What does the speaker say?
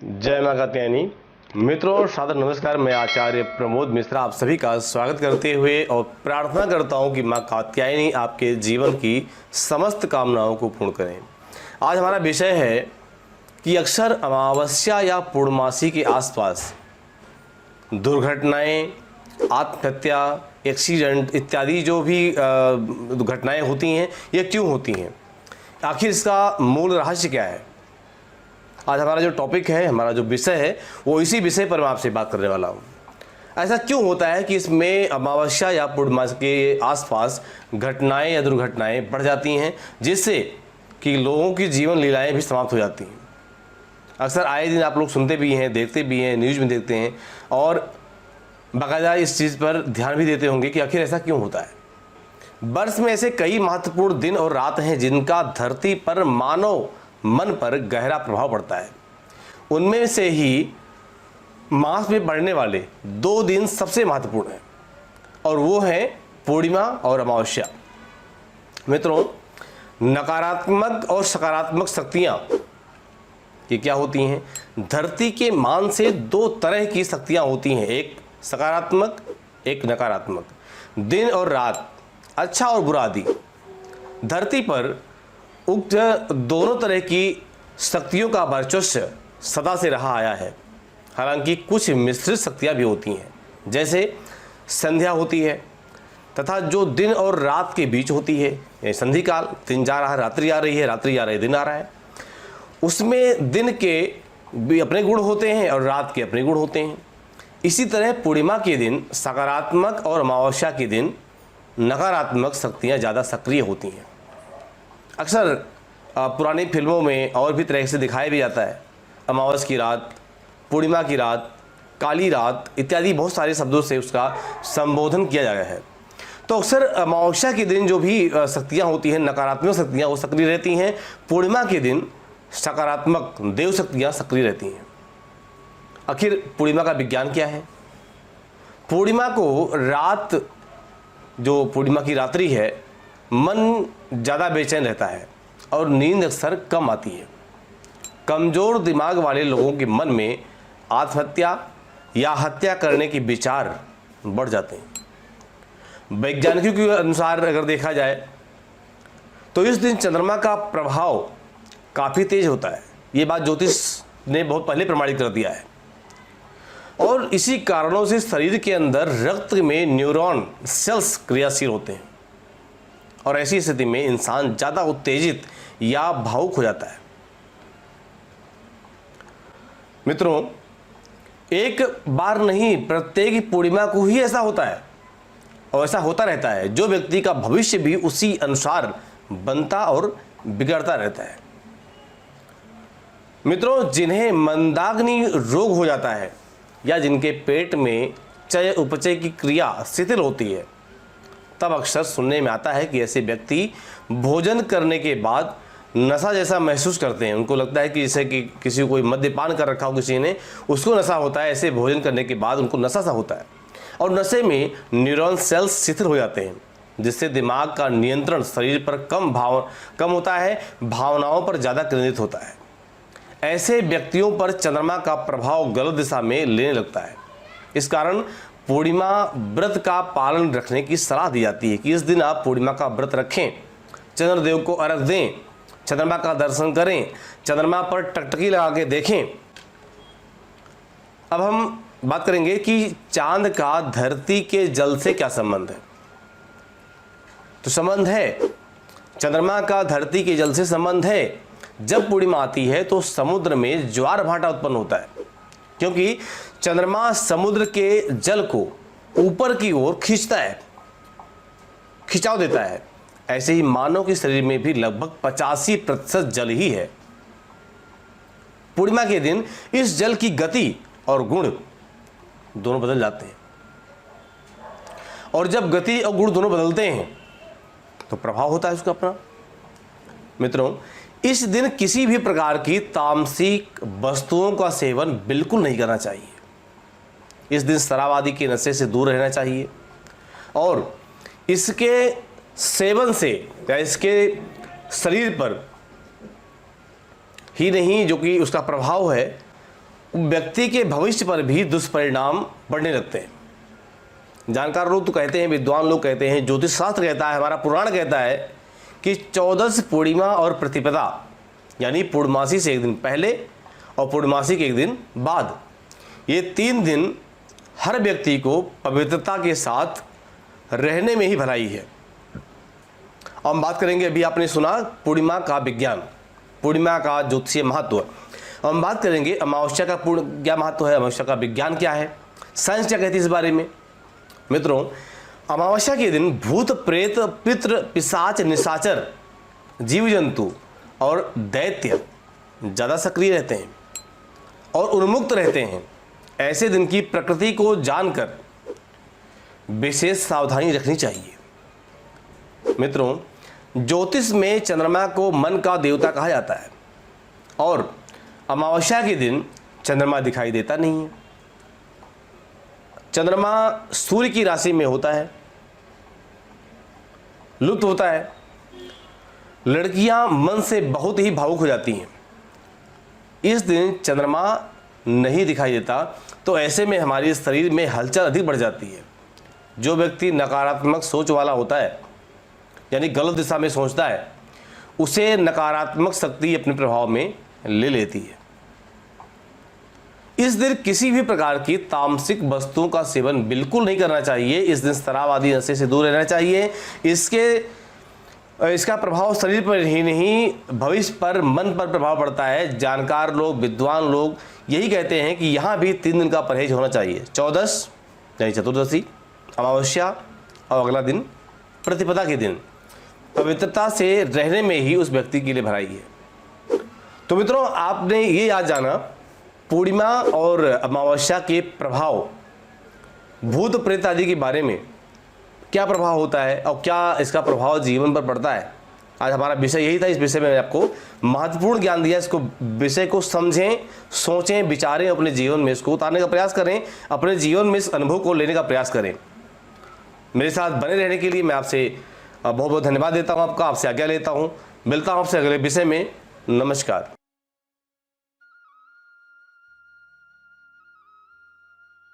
जय मां कात्यायनी। मित्रों सादर नमस्कार। मैं आचार्य प्रमोद मिश्रा आप सभी का स्वागत करते हुए और प्रार्थना करता हूं कि मां कात्यायनी आपके जीवन की समस्त कामनाओं को पूर्ण करें। आज हमारा विषय है कि अक्सर अमावस्या या पूर्णमासी के आसपास दुर्घटनाएं, आत्महत्या, एक्सीडेंट इत्यादि जो भी घटनाएं होती हैं ये क्यों होती हैं, आखिर इसका मूल रहस्य क्या है। आज हमारा जो टॉपिक है, हमारा जो विषय है, वो इसी विषय पर मैं आपसे बात करने वाला हूँ। ऐसा क्यों होता है कि इसमें अमावस्या या पूर्णमासी के आसपास घटनाएं या दुर्घटनाएं बढ़ जाती हैं, जिससे कि लोगों की जीवन लीलाएं भी समाप्त हो जाती हैं। अक्सर आए दिन आप लोग सुनते भी हैं, देखते भी हैं, न्यूज़ में देखते हैं और बाकायदा इस चीज़ पर ध्यान भी देते होंगे कि आखिर ऐसा क्यों होता है। वर्ष में ऐसे कई महत्वपूर्ण दिन और रात हैं जिनका धरती पर मानव मन पर गहरा प्रभाव पड़ता है। उनमें से ही मास में पड़ने वाले 2 दिन सबसे महत्वपूर्ण हैं और वो है पूर्णिमा और अमावस्या। मित्रों, नकारात्मक और सकारात्मक शक्तियाँ ये क्या होती हैं? धरती के मान से 2 तरह की शक्तियाँ होती हैं, एक सकारात्मक, एक नकारात्मक। दिन और रात, अच्छा और बुरा आदि। धरती पर उक्त दोनों तरह की शक्तियों का वर्चस्व सदा से रहा आया है। हालांकि कुछ मिश्रित शक्तियाँ भी होती हैं, जैसे संध्या होती है तथा जो दिन और रात के बीच होती है, संधि काल, दिन जा रहा है रात्रि आ रही है, रात्रि आ रही है दिन आ रहा है। उसमें दिन के भी अपने गुण होते हैं और रात के अपने गुण होते हैं। इसी तरह पूर्णिमा के दिन सकारात्मक और अमावस्या के दिन नकारात्मक शक्तियाँ ज़्यादा सक्रिय होती हैं। अक्सर पुरानी फिल्मों में और भी तरह से दिखाया भी जाता है। अमावस की रात, पूर्णिमा की रात, काली रात इत्यादि बहुत सारे शब्दों से उसका संबोधन किया गया है। तो अक्सर अमावस्या के दिन जो भी शक्तियाँ होती हैं, नकारात्मक शक्तियाँ, वो सक्रिय रहती हैं। पूर्णिमा के दिन सकारात्मक देव शक्तियाँ सक्रिय रहती हैं। आखिर पूर्णिमा का विज्ञान क्या है? पूर्णिमा को रात, जो पूर्णिमा की रात्रि है, मन ज़्यादा बेचैन रहता है और नींद अक्सर कम आती है। कमज़ोर दिमाग वाले लोगों के मन में आत्महत्या या हत्या करने के विचार बढ़ जाते हैं। वैज्ञानिकों के अनुसार अगर देखा जाए तो इस दिन चंद्रमा का प्रभाव काफ़ी तेज होता है। ये बात ज्योतिष ने बहुत पहले प्रमाणित कर दिया है और इसी कारणों से शरीर के अंदर रक्त में न्यूरॉन सेल्स क्रियाशील होते हैं और ऐसी स्थिति में इंसान ज़्यादा उत्तेजित या भावुक हो जाता है। मित्रों, एक बार नहीं, प्रत्येक पूर्णिमा को ही ऐसा होता है और ऐसा होता रहता है। जो व्यक्ति का भविष्य भी उसी अनुसार बनता और बिगड़ता रहता है। मित्रों, जिन्हें मंदाग्नि रोग हो जाता है या जिनके पेट में चय उपचय की क्रिया शिथिल होती है, तब अक्सर सुनने में आता है कि ऐसे व्यक्ति भोजन करने के बाद नशा जैसा महसूस करते हैं। उनको लगता है कि जैसे कि किसी को कोई मद्यपान कर रखा हो, किसी ने, उसको नशा होता है। ऐसे भोजन करने के बाद उनको नशा सा होता है और नशे में न्यूरॉन सेल्स शिथिल हो जाते हैं, जिससे दिमाग का नियंत्रण शरीर पर कम होता है, भावनाओं पर ज़्यादा केंद्रित होता है। ऐसे व्यक्तियों पर चंद्रमा का प्रभाव गलत दिशा में लेने लगता है। इस कारण पूर्णिमा व्रत का पालन रखने की सलाह दी जाती है कि इस दिन आप पूर्णिमा का व्रत रखें, चंद्रदेव को अर्घ दें, चंद्रमा का दर्शन करें, चंद्रमा पर टकटकी लगा के देखें। अब हम बात करेंगे कि चांद का धरती के जल से क्या संबंध है। तो संबंध है, चंद्रमा का धरती के जल से संबंध है। जब पूर्णिमा आती है तो समुद्र में ज्वार भाटा उत्पन्न होता है, क्योंकि चंद्रमा समुद्र के जल को ऊपर की ओर खींचता है, खिंचाव देता है। ऐसे ही मानव के शरीर में भी लगभग 85% जल ही है। पूर्णिमा के दिन इस जल की गति और गुण दोनों बदल जाते हैं और जब गति और गुण दोनों बदलते हैं तो प्रभाव होता है उसका अपना। मित्रों, इस दिन किसी भी प्रकार की तामसिक वस्तुओं का सेवन बिल्कुल नहीं करना चाहिए। इस दिन शराब आदि के नशे से दूर रहना चाहिए और इसके सेवन से या इसके शरीर पर ही नहीं, जो कि उसका प्रभाव है व्यक्ति के भविष्य पर भी दुष्परिणाम बढ़ने लगते हैं। जानकार लोग तो कहते हैं, विद्वान लोग कहते हैं, ज्योतिष शास्त्र कहता है, हमारा पुराण कहता है कि 14 पूर्णिमा और प्रतिपदा यानी पूर्णमासी से एक दिन पहले और पूर्णमासी के एक दिन बाद, ये 3 दिन हर व्यक्ति को पवित्रता के साथ रहने में ही भलाई है। हम बात करेंगे, अभी आपने सुना पूर्णिमा का विज्ञान, पूर्णिमा का ज्योतिषीय महत्व। हम बात करेंगे अमावस्या का क्या महत्व है, अमावस्या का विज्ञान क्या है, साइंस क्या कहती है इस बारे में। मित्रों, अमावस्या के दिन भूत प्रेत पितृ पिशाच निशाचर जीव जंतु और दैत्य ज़्यादा सक्रिय रहते हैं और उन्मुक्त रहते हैं। ऐसे दिन की प्रकृति को जानकर विशेष सावधानी रखनी चाहिए। मित्रों, ज्योतिष में चंद्रमा को मन का देवता कहा जाता है और अमावस्या के दिन चंद्रमा दिखाई देता नहीं है। चंद्रमा सूर्य की राशि में होता है, लुप्त होता है। लड़कियां मन से बहुत ही भावुक हो जाती हैं। इस दिन चंद्रमा नहीं दिखाई देता, तो ऐसे में हमारे शरीर में हलचल अधिक बढ़ जाती है। जो व्यक्ति नकारात्मक सोच वाला होता है, यानी गलत दिशा में सोचता है, उसे नकारात्मक शक्ति अपने प्रभाव में ले लेती है। इस दिन किसी भी प्रकार की तामसिक वस्तुओं का सेवन बिल्कुल नहीं करना चाहिए। इस दिन शराब आदि नशे से दूर रहना चाहिए। इसका प्रभाव शरीर पर ही नहीं, भविष्य पर, मन पर प्रभाव पड़ता है। जानकार लोग, विद्वान लोग यही कहते हैं कि यहाँ भी 3 दिन का परहेज होना चाहिए। 14 यानी चतुर्दशी, अमावस्या और अगला दिन प्रतिपदा के दिन पवित्रता से रहने में ही उस व्यक्ति के लिए भलाई है। तो मित्रों, आपने ये याद जाना पूर्णिमा और अमावस्या के प्रभाव, भूत प्रेत आदि के बारे में क्या प्रभाव होता है और क्या इसका प्रभाव जीवन पर पड़ता है। आज हमारा विषय यही था। इस विषय में आपको महत्वपूर्ण ज्ञान दिया। इसको विषय को समझें, सोचें, विचारें, अपने जीवन में इसको उतारने का प्रयास करें, अपने जीवन में इस अनुभव को लेने का प्रयास करें। मेरे साथ बने रहने के लिए मैं आपसे बहुत बहुत धन्यवाद देता हूँ। आपसे आज्ञा लेता हूँ। मिलता हूँ आपसे अगले विषय में। नमस्कार।